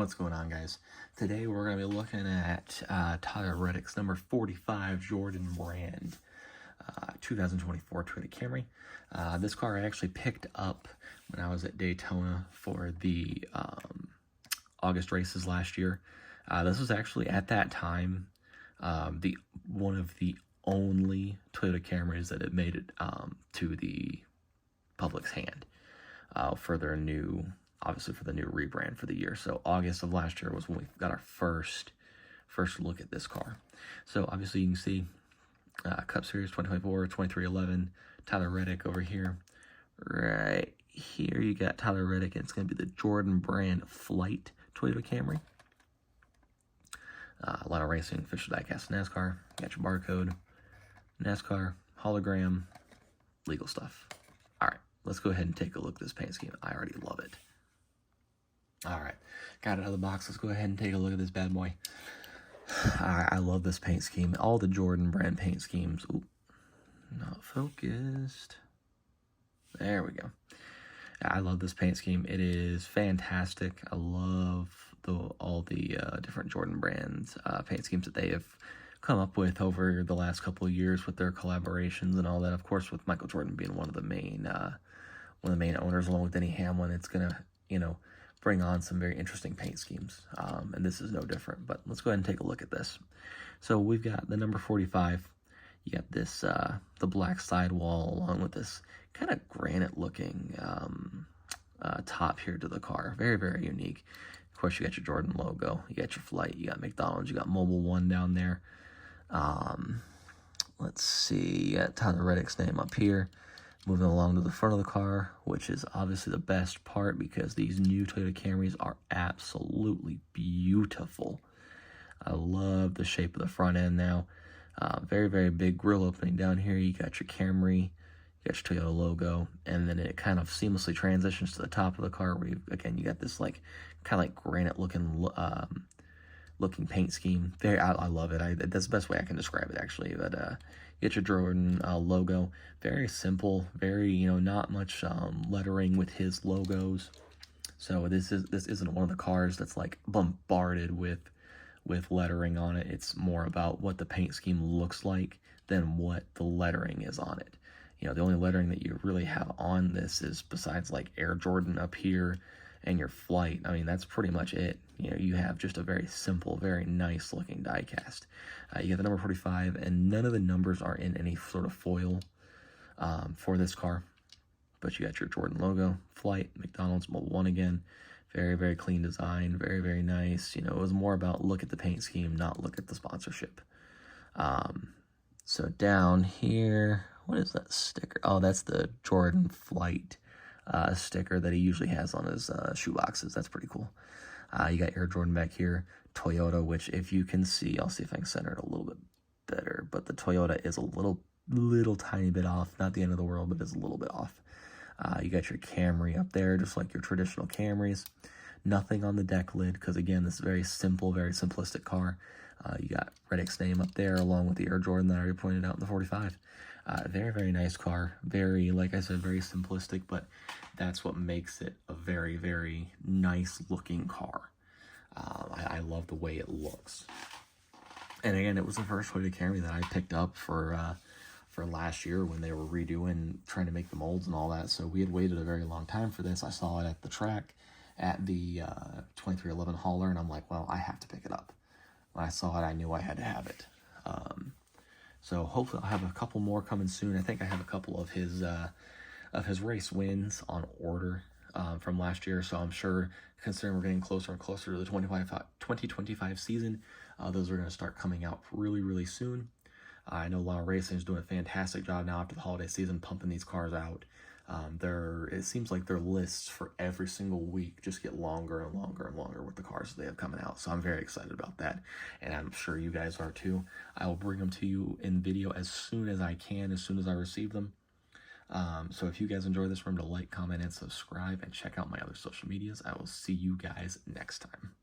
What's going on, guys? Today we're going to be looking at Tyler Reddick's number 45 Jordan Brand 2024 Toyota Camry. This car I actually picked up when I was at Daytona for the August races last year. This was actually at that time one of the only Toyota Camrys that had made it to the public's hand for their new, obviously for the new rebrand for the year. So August of last year was when we got our first look at this car. So obviously you can see Cup Series 2024, 2311, Tyler Reddick over here. Right here you got Tyler Reddick, and it's going to be the Jordan Brand Flight Toyota Camry. Lionel Racing, official diecast Nascar. You got your barcode, Nascar, hologram, legal stuff. All right, let's go ahead and take a look at this paint scheme. I already love it. All right, got it out of the box. Let's go ahead and take a look at this bad boy. I love this paint scheme. All the Jordan Brand paint schemes. Ooh, not focused. There we go. I love this paint scheme. It is fantastic. I love all the different Jordan Brand paint schemes that they have come up with over the last couple of years with their collaborations and all that. Of course, with Michael Jordan being one of the main owners, along with Denny Hamlin, it's gonna bring on some very interesting paint schemes, and this is no different. But let's go ahead and take a look at this. So we've got the number 45. You got this the black sidewall along with this kind of granite looking top here to the car. Very, very unique. Of course, you got your Jordan logo, you got your flight, you got McDonald's, you got Mobile One down there. Let's see, you got Tyler Reddick's name up here. Moving along to the front of the car, which is obviously the best part because these new Toyota Camrys are absolutely beautiful. I love the shape of the front end now. Very, very big grille opening down here. You got your Camry, you got your Toyota logo, and then it kind of seamlessly transitions to the top of the car where you got this kind of like granite looking paint scheme. I love it. That's the best way I can describe it, actually. But you get your Jordan logo. Very simple. Very not much lettering with his logos. So this isn't one of the cars that's like bombarded with lettering on it. It's more about what the paint scheme looks like than what the lettering is on it. The only lettering that you really have on this is, besides like Air Jordan up here and your flight, I mean, that's pretty much it. You have just a very simple, very nice looking diecast. You got the number 45, and none of the numbers are in any sort of foil for this car. But you got your Jordan logo, flight, McDonald's, Mobile One again. Very, very clean design, very, very nice. It was more about look at the paint scheme, not look at the sponsorship. So down here, what is that sticker? Oh, that's the Jordan Flight sticker that he usually has on his shoe boxes. That's pretty cool. You got Air Jordan back here, Toyota, which if you can see, I'll see if I can center it a little bit better, but the Toyota is a little tiny bit off. Not the end of the world, but it's a little bit off. You got your Camry up there, just like your traditional Camrys. Nothing on the deck lid, because again, this is very simple, very simplistic car. You got Reddick's name up there, along with the Air Jordan that I already pointed out in the 45. Very, very nice car. Very, like I said, very simplistic, but that's what makes it a very, very nice looking car. I love the way it looks. And again, it was the first Toyota Camry that I picked up for last year when they were redoing, trying to make the molds and all that. So we had waited a very long time for this. I saw it at the track at the 2311 hauler, and I'm like, well, I have to pick it up. When I saw it, I knew I had to have it. So hopefully I'll have a couple more coming soon. I think I have a couple of his race wins on order from last year. So I'm sure, considering we're getting closer and closer to the 2025 season, those are going to start coming out really, really soon. I know Lionel Racing is doing a fantastic job now after the holiday season, pumping these cars out. It seems like their lists for every single week just get longer and longer and longer with the cars that they have coming out. So I'm very excited about that, and I'm sure you guys are too. I will bring them to you in video as soon as I can, as soon as I receive them. So if you guys enjoy this, remember to like, comment, and subscribe, and check out my other social medias. I will see you guys next time.